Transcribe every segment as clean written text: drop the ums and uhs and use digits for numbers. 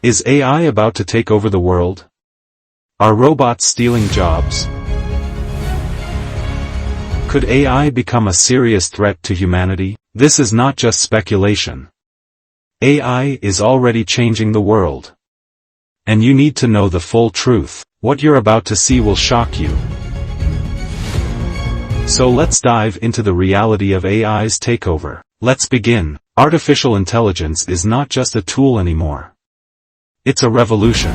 Is AI about to take over the world? Are robots stealing jobs? Could AI become a serious threat to humanity? This is not just speculation. AI is already changing the world. And you need to know the full truth. What you're about to see will shock you. So let's dive into the reality of AI's takeover. Let's begin. Artificial intelligence is not just a tool anymore. It's a revolution.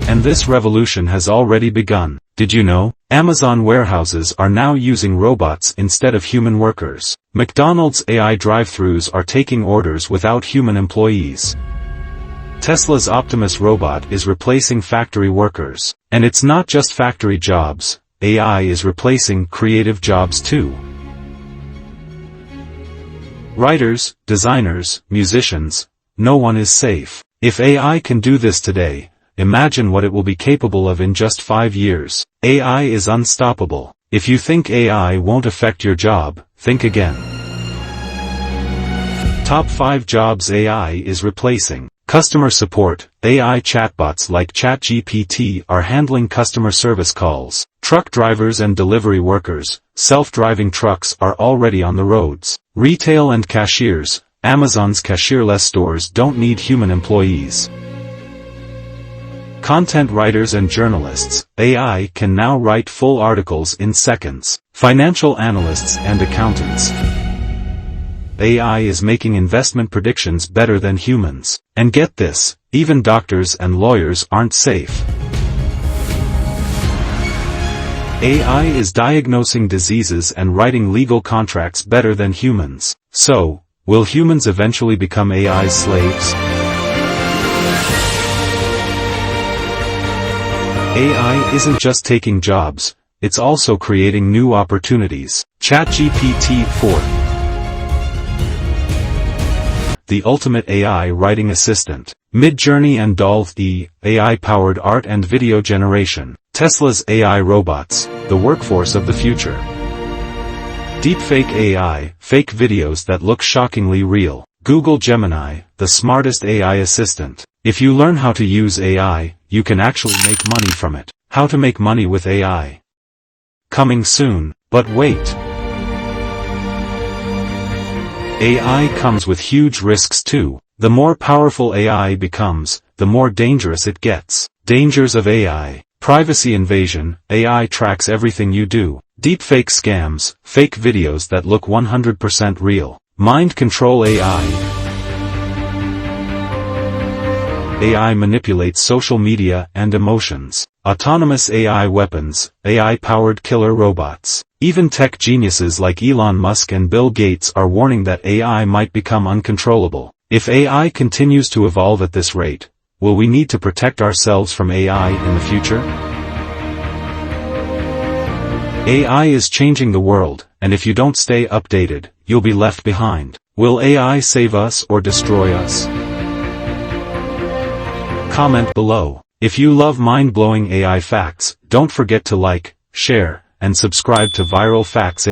And this revolution has already begun. Did you know? Amazon warehouses are now using robots instead of human workers. McDonald's AI drive-thrus are taking orders without human employees. Tesla's Optimus robot is replacing factory workers. And it's not just factory jobs, AI is replacing creative jobs too. Writers, designers, musicians, no one is safe. If AI can do this today, imagine what it will be capable of in just 5 years. AI is unstoppable. If you think AI won't affect your job, think again. Top 5 jobs AI is replacing. Customer support. AI chatbots like ChatGPT are handling customer service calls. Truck drivers and delivery workers. Self-driving trucks are already on the roads. Retail and cashiers. Amazon's cashierless stores don't need human employees. Content writers and journalists. AI can now write full articles in seconds. Financial analysts and accountants. AI is making investment predictions better than humans. And get this, even doctors and lawyers aren't safe. AI is diagnosing diseases and writing legal contracts better than humans. So, will humans eventually become AI's slaves? AI isn't just taking jobs, it's also creating new opportunities. ChatGPT 4. The ultimate AI writing assistant. Midjourney and Dolph-E, AI-powered art and video generation. Tesla's AI robots, the workforce of the future. Deepfake AI, fake videos that look shockingly real. Google Gemini, the smartest AI assistant. If you learn how to use AI, you can actually make money from it. How to make money with AI. Coming soon, but wait. AI comes with huge risks too. The more powerful AI becomes, the more dangerous it gets. Dangers of AI. Privacy invasion. AI tracks everything you do. Deepfake scams, fake videos that look 100% real. Mind control AI. AI manipulates social media and emotions. Autonomous AI weapons, AI-powered killer robots. Even tech geniuses like Elon Musk and Bill Gates are warning that AI might become uncontrollable. If AI continues to evolve at this rate, will we need to protect ourselves from AI in the future? AI is changing the world, and if you don't stay updated, you'll be left behind. Will AI save us or destroy us? Comment below. If you love mind-blowing AI facts, don't forget to like, share, and subscribe to Viral Facts.